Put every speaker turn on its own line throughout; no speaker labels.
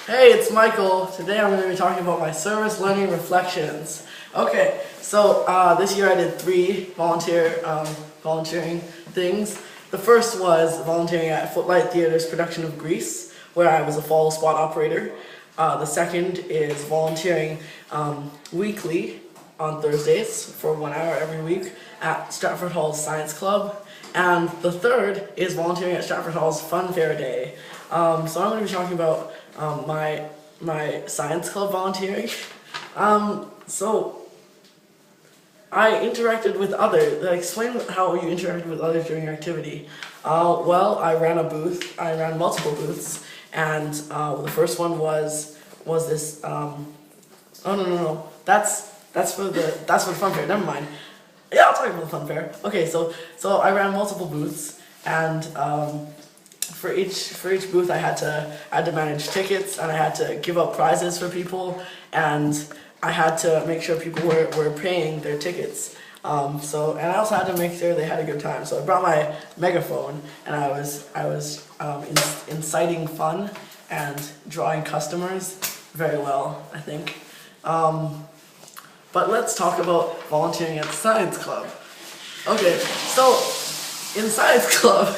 Hey, it's Michael. Today I'm going to be talking about my service learning reflections. Okay, so this year I did three volunteering things. The first was volunteering at Footlight Theater's production of Grease, where I was a fall spot operator. The second is volunteering weekly on Thursdays for 1 hour every week at Stratford Hall's Science Club. And the third is volunteering at Stratford Hall's Fun Fair Day. So I'm going to be talking about my science club volunteering. So I interacted with others. Explain how you interacted with others during your activity. Well, I ran a booth. I ran multiple booths, and the first one was this. Oh no. That's for the fun fair. Never mind. Yeah, I'll talk about the fun fair. Okay, so I ran multiple booths, and for each booth I had to manage tickets, and I had to give out prizes for people, and I had to make sure people were paying their tickets. And I also had to make sure they had a good time. So I brought my megaphone, and I was inciting fun and drawing customers very well, I think. But let's talk about volunteering at the science club. Okay, so in science club,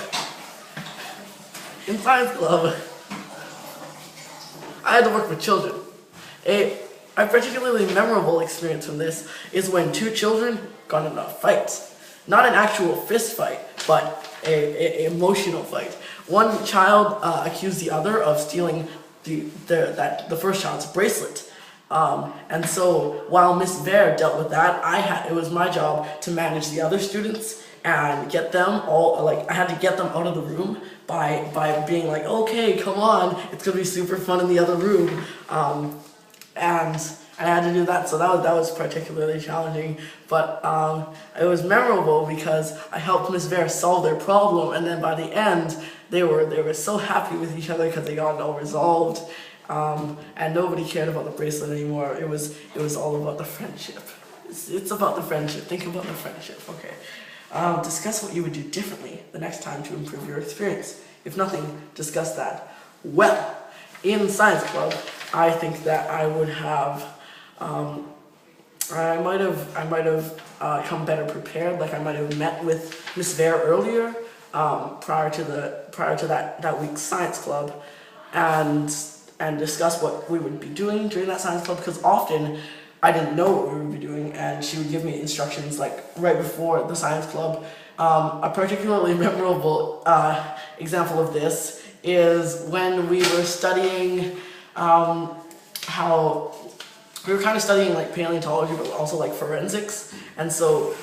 I had to work with children. A particularly memorable experience from this is when two children got in a fight. Not an actual fist fight, but a emotional fight. One child accused the other of stealing the first child's bracelet. And so while Miss Vare dealt with that, it was my job to manage the other students and get them all, I had to get them out of the room by being like, okay, come on, it's gonna be super fun in the other room. And I had to do that, so that was particularly challenging, but it was memorable because I helped Miss Vare solve their problem, and then by the end, they were so happy with each other because they got it all resolved. And nobody cared about the bracelet anymore. It was all about the friendship. It's about the friendship. Think about the friendship. Okay. Discuss what you would do differently the next time to improve your experience. If nothing, discuss that. Well, in science club, I think that I would have. I might have come better prepared. Like I might have met with Miss Vare earlier, prior to that week's science club, and discuss what we would be doing during that science club, because often I didn't know what we would be doing, and she would give me instructions like right before the science club. A particularly memorable example of this is when we were studying how we were kind of studying like paleontology, but also like forensics, and so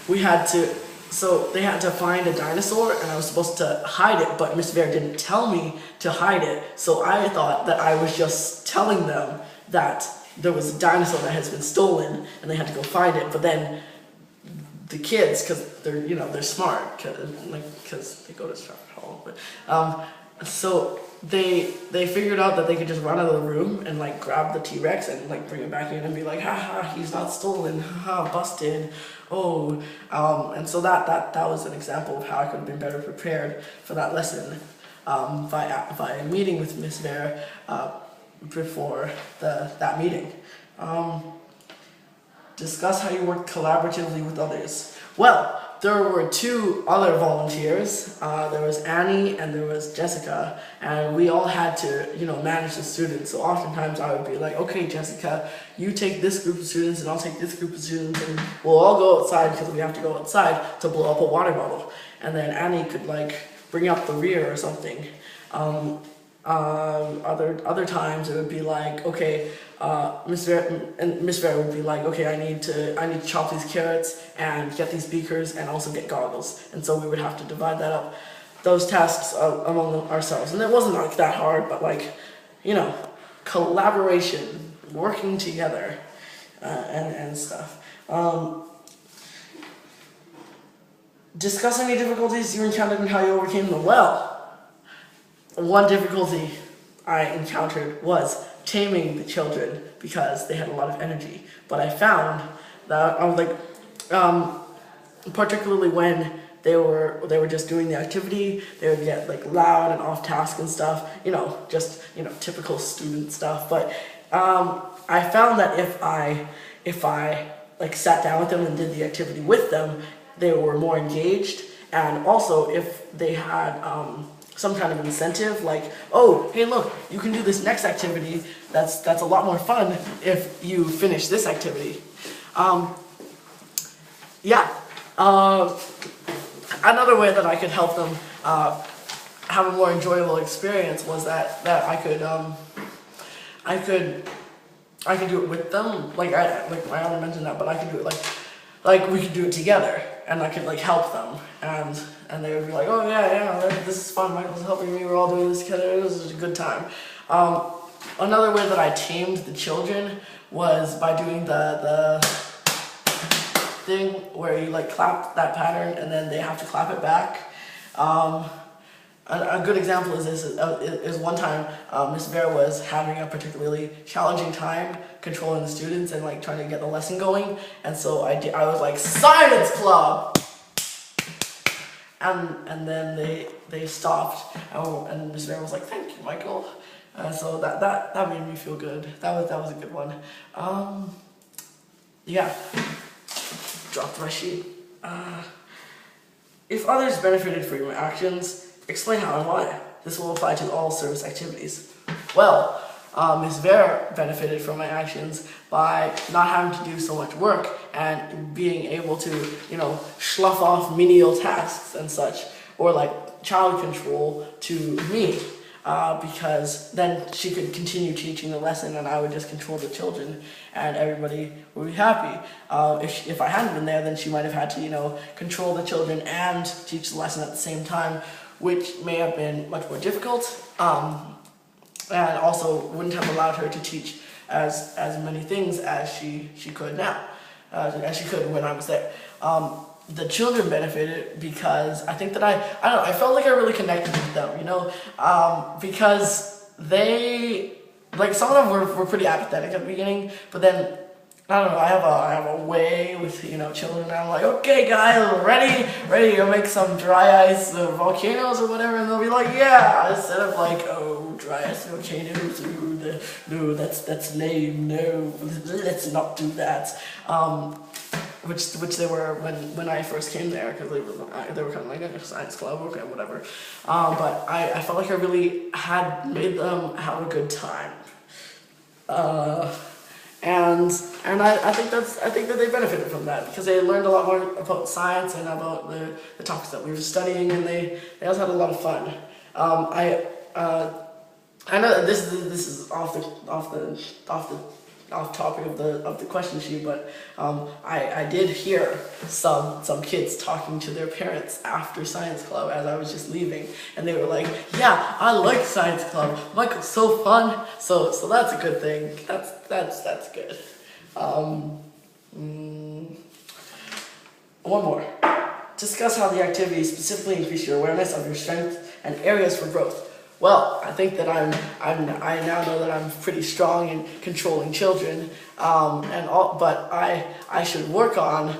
they had to find a dinosaur, and I was supposed to hide it, but Miss Vare didn't tell me to hide it, so I thought that I was just telling them that there was a dinosaur that has been stolen, and they had to go find it. But then the kids, because they're smart, because they go to Stratford Hall, but so they figured out that they could just run out of the room and like grab the T-Rex and like bring it back in and be like, haha, he's not stolen, haha, busted. Oh, and so that was an example of how I could have been better prepared for that lesson by meeting with Miss Vare before that meeting. Discuss how you work collaboratively with others. Well, there were two other volunteers. There was Annie and there was Jessica, and we all had to, manage the students. So oftentimes I would be like, okay, Jessica, you take this group of students and I'll take this group of students, and we'll all go outside because we have to go outside to blow up a water bottle. And then Annie could bring up the rear or something. Other times it would be like, okay, Miss Vare would be like, okay, I need to chop these carrots and get these beakers and also get goggles, and so we would have to divide that up, those tasks among ourselves, and it wasn't like that hard, but collaboration, working together, and stuff. Discuss any difficulties you encountered and how you overcame them. Well, one difficulty I encountered was taming the children because they had a lot of energy. But I found that particularly when they were just doing the activity, they would get like loud and off task and stuff, just typical student stuff. But I found that if I like sat down with them and did the activity with them, they were more engaged. And also if they had some kind of incentive, like, oh, hey, look, you can do this next activity. That's a lot more fun if you finish this activity. Another way that I could help them have a more enjoyable experience was that I could do it with them. Like I already mentioned that, but I could do it like we could do it together, and I could like help them, and they would be like, oh yeah, this is fun. Michael's helping me. We're all doing this together. This is a good time. Another way that I tamed the children was by doing the thing where you like clap that pattern and then they have to clap it back. A good example is one time Miss Vera was having a particularly challenging time controlling the students and like trying to get the lesson going, and so I was like, science club, and then they stopped, and Miss Vera was like, thank you, Michael. So that made me feel good. That was a good one. Drop the rest sheet. If others benefited from your actions, explain how and why. This will apply to all service activities. Well, Ms. Vera benefited from my actions by not having to do so much work and being able to, slough off menial tasks and such, or like child control to me. Because then she could continue teaching the lesson and I would just control the children and everybody would be happy. If I hadn't been there, then she might have had to, control the children and teach the lesson at the same time, which may have been much more difficult, and also wouldn't have allowed her to teach as many things as she could now, as she could when I was there. The children benefited because I think that I felt like I really connected with them, because they, like, some of them were pretty apathetic at the beginning, but then, I don't know, I have a way with, children, and I'm like, okay guys, ready to make some dry ice volcanoes or whatever, and they'll be like, yeah, instead of like, oh, dry ice volcanoes, no, that's lame, no, let's not do that. Which they were when I first came there, because they were kind of like a science club, okay, whatever. But I felt like I really had made them have a good time, and I think that they benefited from that because they learned a lot more about science and about the topics that we were studying, and they also had a lot of fun. I know that this is off topic of the question sheet, but I did hear some kids talking to their parents after science club as I was just leaving, and they were like, yeah, I like science club, Michael's so fun. So that's a good thing. That's good. One more. Discuss how the activity specifically increased your awareness of your strengths and areas for growth. Well, I think that I now know that I'm pretty strong in controlling children, but I should work on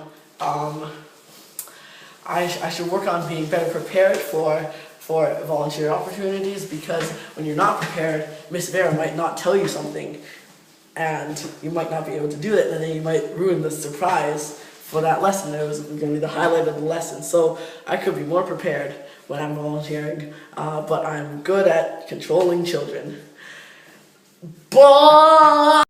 being better prepared for volunteer opportunities, because when you're not prepared, Miss Vera might not tell you something, and you might not be able to do it, and then you might ruin the surprise for that lesson. It was going to be the highlight of the lesson. So I could be more prepared when I'm volunteering, but I'm good at controlling children. Bye!